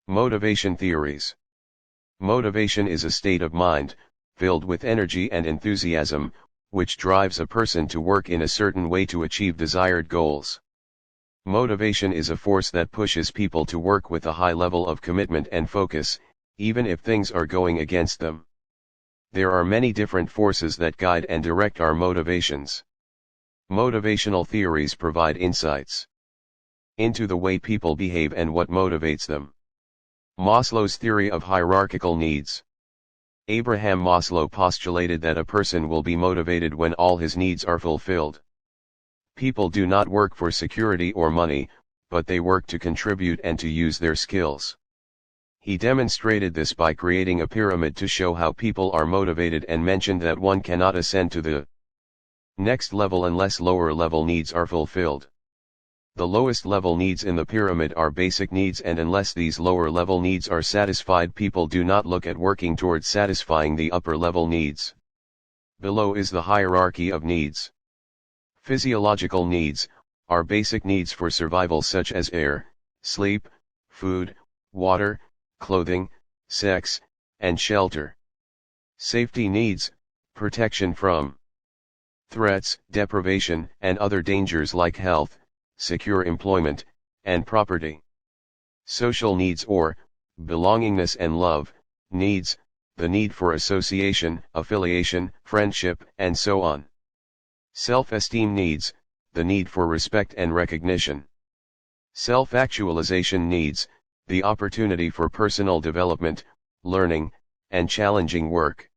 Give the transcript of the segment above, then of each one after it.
Motivation theories. Motivation is a state of mind, filled with energy and enthusiasm, which drives a person to work in a certain way to achieve desired goals. Motivation is a force that pushes people to work with a high level of commitment and focus, even if things are going against them. There are many different forces that guide and direct our motivations. Motivational theories provide insights into the way people behave and what motivates them. Maslow's theory of hierarchical needs. Abraham Maslow postulated that a person will be motivated when all his needs are fulfilled. People do not work for security or money, but they work to contribute and to use their skills. He demonstrated this by creating a pyramid to show how people are motivated and mentioned that one cannot ascend to the next level unless lower level needs are fulfilled. The lowest level needs in the pyramid are basic needs, and unless these lower level needs are satisfied, people do not look at working towards satisfying the upper level needs. Below is the hierarchy of needs. Physiological needs are basic needs for survival such as air, sleep, food, water, clothing, sex, and shelter. Safety needs, protection from threats, deprivation, and other dangers like health, secure employment, and property. Social needs or belongingness and love needs, the need for association, affiliation, friendship, and so on. Self-esteem needs, the need for respect and recognition. Self-actualization needs, the opportunity for personal development, learning, and challenging work.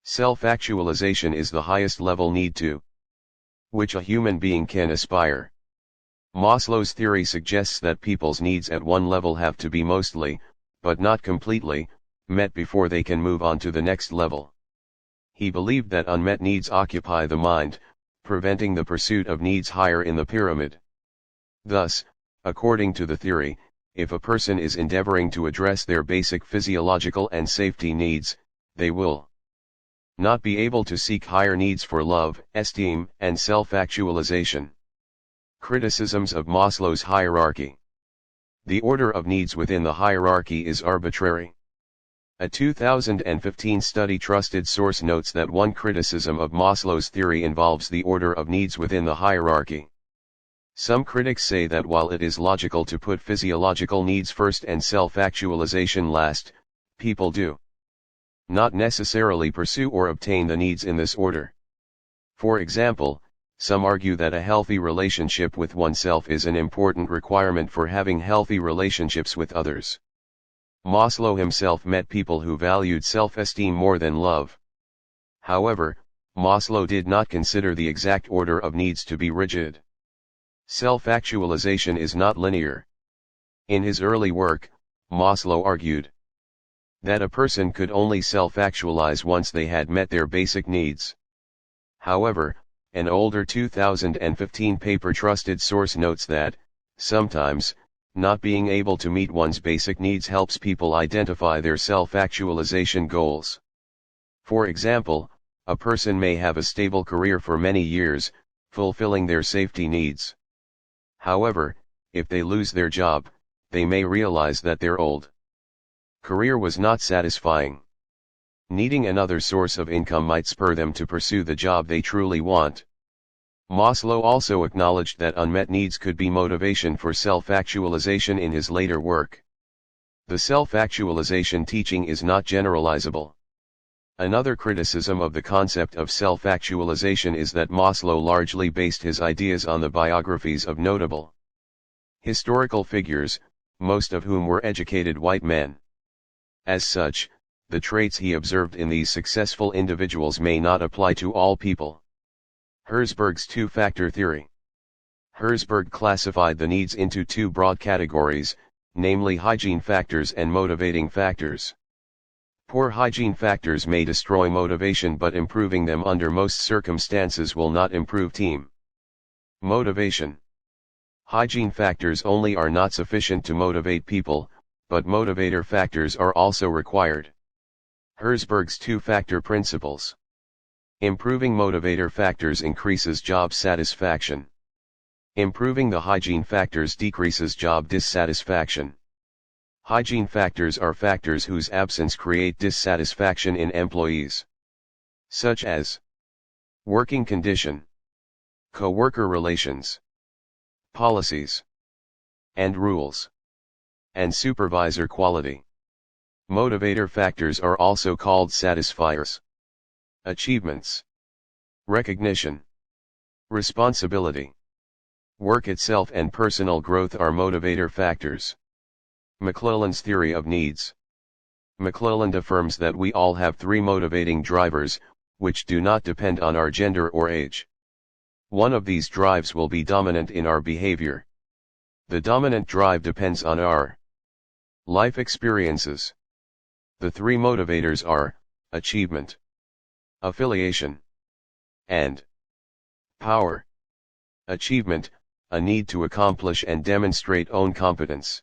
Self-actualization is the highest level need to which a human being can aspire. Maslow's theory suggests that people's needs at one level have to be mostly, but not completely, met before they can move on to the next level. He believed that unmet needs occupy the mind, preventing the pursuit of needs higher in the pyramid. Thus, according to the theory, if a person is endeavoring to address their basic physiological and safety needs, they will not be able to seek higher needs for love, esteem, and self-actualization. Criticisms of Maslow's hierarchy. The order of needs within the hierarchy is arbitrary. A 2015 study trusted source notes that one criticism of Maslow's theory involves the order of needs within the hierarchy. Some critics say that while it is logical to put physiological needs first and self-actualization last, people do not necessarily pursue or obtain the needs in this order. For example, some argue that a healthy relationship with oneself is an important requirement for having healthy relationships with others. Maslow himself met people who valued self-esteem more than love. However, Maslow did not consider the exact order of needs to be rigid. Self-actualization is not linear. In his early work, Maslow argued that a person could only self-actualize once they had met their basic needs. However, an older 2015 paper trusted source notes that, sometimes, not being able to meet one's basic needs helps people identify their self-actualization goals. For example, a person may have a stable career for many years, fulfilling their safety needs. However, if they lose their job, they may realize that their old career was not satisfying. Needing another source of income might spur them to pursue the job they truly want. Maslow also acknowledged that unmet needs could be motivation for self-actualization in his later work. The self-actualization teaching is not generalizable. Another criticism of the concept of self-actualization is that Maslow largely based his ideas on the biographies of notable historical figures, most of whom were educated white men. As such, the traits he observed in these successful individuals may not apply to all people. Herzberg's two-factor theory. Herzberg classified the needs into two broad categories, namely hygiene factors and motivating factors. Poor hygiene factors may destroy motivation, but improving them under most circumstances will not improve team motivation. Hygiene factors only are not sufficient to motivate people, but motivator factors are also required. Herzberg's two-factor principles. Improving motivator factors increases job satisfaction. Improving the hygiene factors decreases job dissatisfaction. Hygiene factors are factors whose absence create dissatisfaction in employees, such as working condition, co-worker relations, policies, and rules, and supervisor quality. Motivator factors are also called satisfiers. Achievements, recognition, responsibility, work itself and personal growth are motivator factors. McClelland's theory of needs. McClelland affirms that we all have three motivating drivers, which do not depend on our gender or age. One of these drives will be dominant in our behavior. The dominant drive depends on our life experiences. The three motivators are achievement, affiliation, and power. Achievement, a need to accomplish and demonstrate own competence.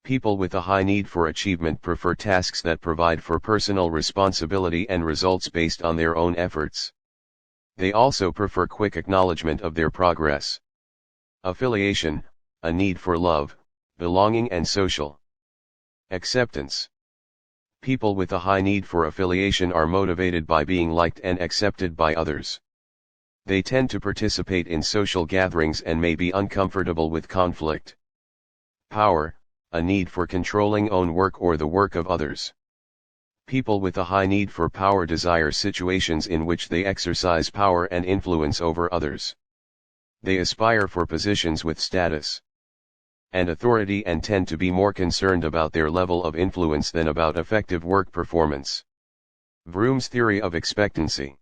People with a high need for achievement prefer tasks that provide for personal responsibility and results based on their own efforts. They also prefer quick acknowledgement of their progress. Affiliation, a need for love, belonging and social acceptance. People with a high need for affiliation are motivated by being liked and accepted by others. They tend to participate in social gatherings and may be uncomfortable with conflict. Power, a need for controlling own work or the work of others. People with a high need for power desire situations in which they exercise power and influence over others. They aspire for positions with status and authority and tend to be more concerned about their level of influence than about effective work performance. Vroom's theory of expectancy.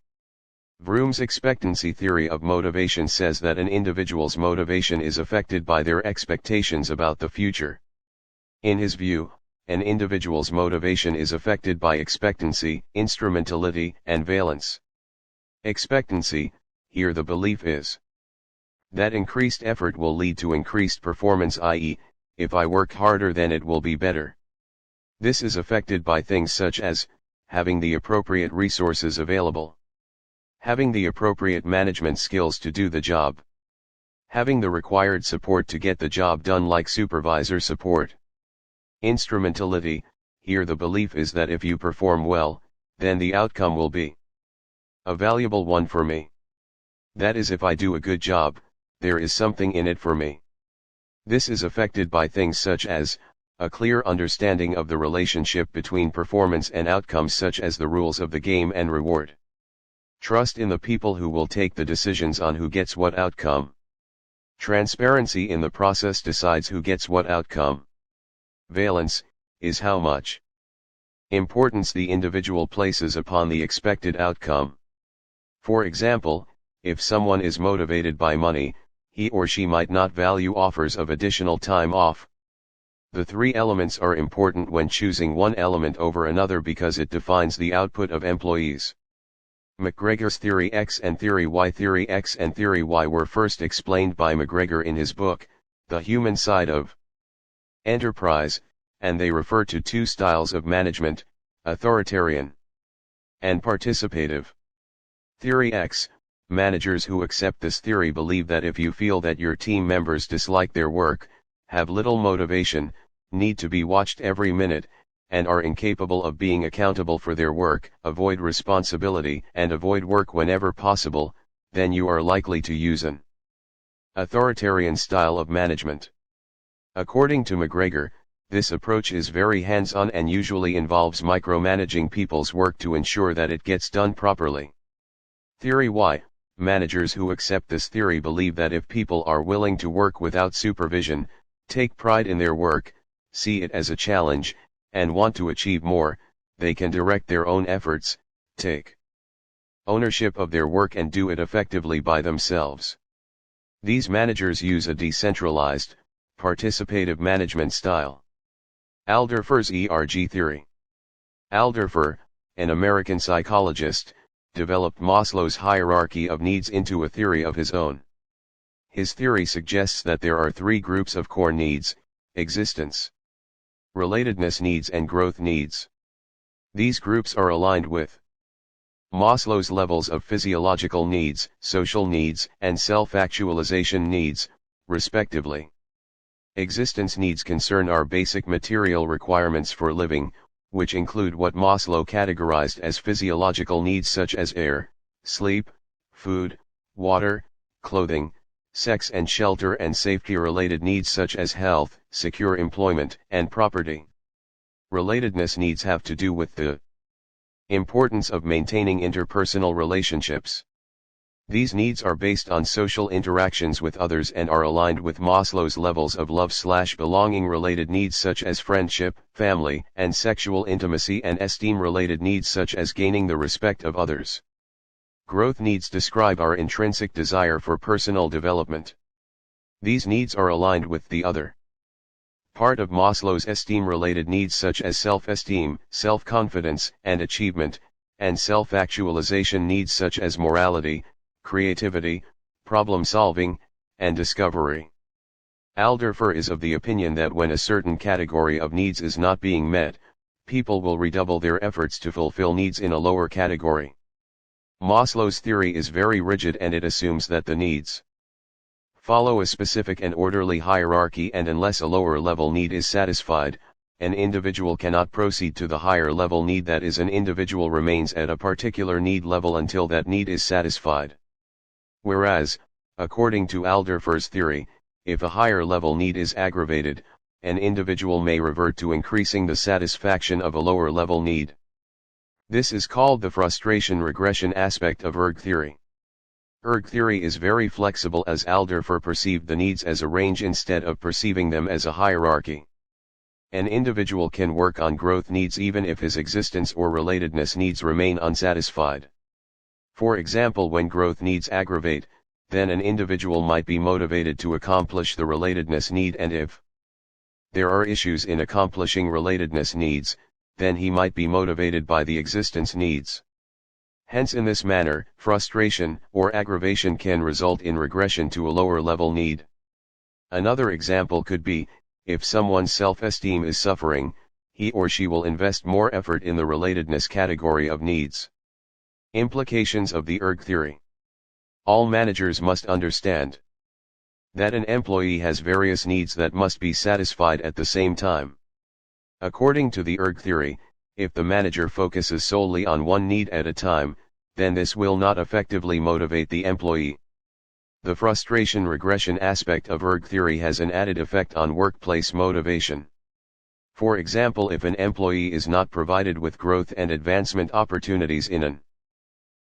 Vroom's expectancy theory of motivation says that an individual's motivation is affected by their expectations about the future. In his view, an individual's motivation is affected by expectancy, instrumentality, and valence. Expectancy, here the belief is that increased effort will lead to increased performance, i.e., if I work harder then it will be better. This is affected by things such as having the appropriate resources available, having the appropriate management skills to do the job, having the required support to get the job done like supervisor support. Instrumentality, here the belief is that if you perform well, then the outcome will be a valuable one for me. That is, if I do a good job, there is something in it for me. This is affected by things such as a clear understanding of the relationship between performance and outcomes, such as the rules of the game and reward. Trust in the people who will take the decisions on who gets what outcome. Transparency in the process decides who gets what outcome. Valence is how much importance the individual places upon the expected outcome. For example, if someone is motivated by money, he or she might not value offers of additional time off. The three elements are important when choosing one element over another because it defines the output of employees. McGregor's Theory X and Theory Y. Theory X and Theory Y were first explained by McGregor in his book, The Human Side of Enterprise, and they refer to two styles of management, authoritarian and participative. Theory X, managers who accept this theory believe that if you feel that your team members dislike their work, have little motivation, need to be watched every minute, and are incapable of being accountable for their work, avoid responsibility and avoid work whenever possible, then you are likely to use an authoritarian style of management. According to McGregor, this approach is very hands-on and usually involves micromanaging people's work to ensure that it gets done properly. Theory Y, managers who accept this theory believe that if people are willing to work without supervision, take pride in their work, see it as a challenge, and want to achieve more, they can direct their own efforts, take ownership of their work and do it effectively by themselves. These managers use a decentralized, participative management style. Alderfer's ERG theory. Alderfer, an American psychologist, developed Maslow's hierarchy of needs into a theory of his own. His theory suggests that there are three groups of core needs: existence, relatedness needs and growth needs. These groups are aligned with Maslow's levels of physiological needs, social needs, and self-actualization needs, respectively. Existence needs concern our basic material requirements for living, which include what Maslow categorized as physiological needs such as air, sleep, food, water, clothing, sex and shelter, and safety-related needs such as health, secure employment, and property. Relatedness needs have to do with the importance of maintaining interpersonal relationships. These needs are based on social interactions with others and are aligned with Maslow's levels of love/belonging. Related needs such as friendship, family, and sexual intimacy, and esteem-related needs such as gaining the respect of others. Growth needs describe our intrinsic desire for personal development. These needs are aligned with the other part of Maslow's esteem-related needs such as self-esteem, self-confidence, and achievement, and self-actualization needs such as morality, creativity, problem-solving, and discovery. Alderfer is of the opinion that when a certain category of needs is not being met, people will redouble their efforts to fulfill needs in a lower category. Maslow's theory is very rigid and it assumes that the needs follow a specific and orderly hierarchy, and unless a lower level need is satisfied, an individual cannot proceed to the higher level need. That is, an individual remains at a particular need level until that need is satisfied. Whereas, according to Alderfer's theory, if a higher level need is aggravated, an individual may revert to increasing the satisfaction of a lower level need. This is called the frustration regression aspect of erg theory. Erg theory is very flexible, as Alderfer perceived the needs as a range instead of perceiving them as a hierarchy. An individual can work on growth needs even if his existence or relatedness needs remain unsatisfied. For example, when growth needs aggravate, then an individual might be motivated to accomplish the relatedness need, and if there are issues in accomplishing relatedness needs, then he might be motivated by the existence needs. Hence, in this manner, frustration or aggravation can result in regression to a lower level need. Another example could be, if someone's self-esteem is suffering, he or she will invest more effort in the relatedness category of needs. Implications of the erg theory. All managers must understand that an employee has various needs that must be satisfied at the same time. According to the erg theory, if the manager focuses solely on one need at a time, then this will not effectively motivate the employee. The frustration regression aspect of erg theory has an added effect on workplace motivation. For example, if an employee is not provided with growth and advancement opportunities in an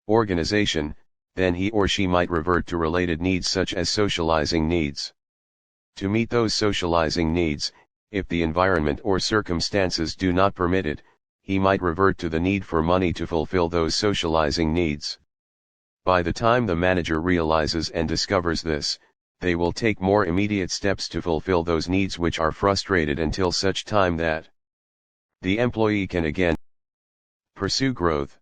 organization, then he or she might revert to related needs such as socializing needs. To meet those socializing needs, if the environment or circumstances do not permit it, he might revert to the need for money to fulfill those socializing needs. By the time the manager realizes and discovers this, they will take more immediate steps to fulfill those needs which are frustrated until such time that the employee can again pursue growth.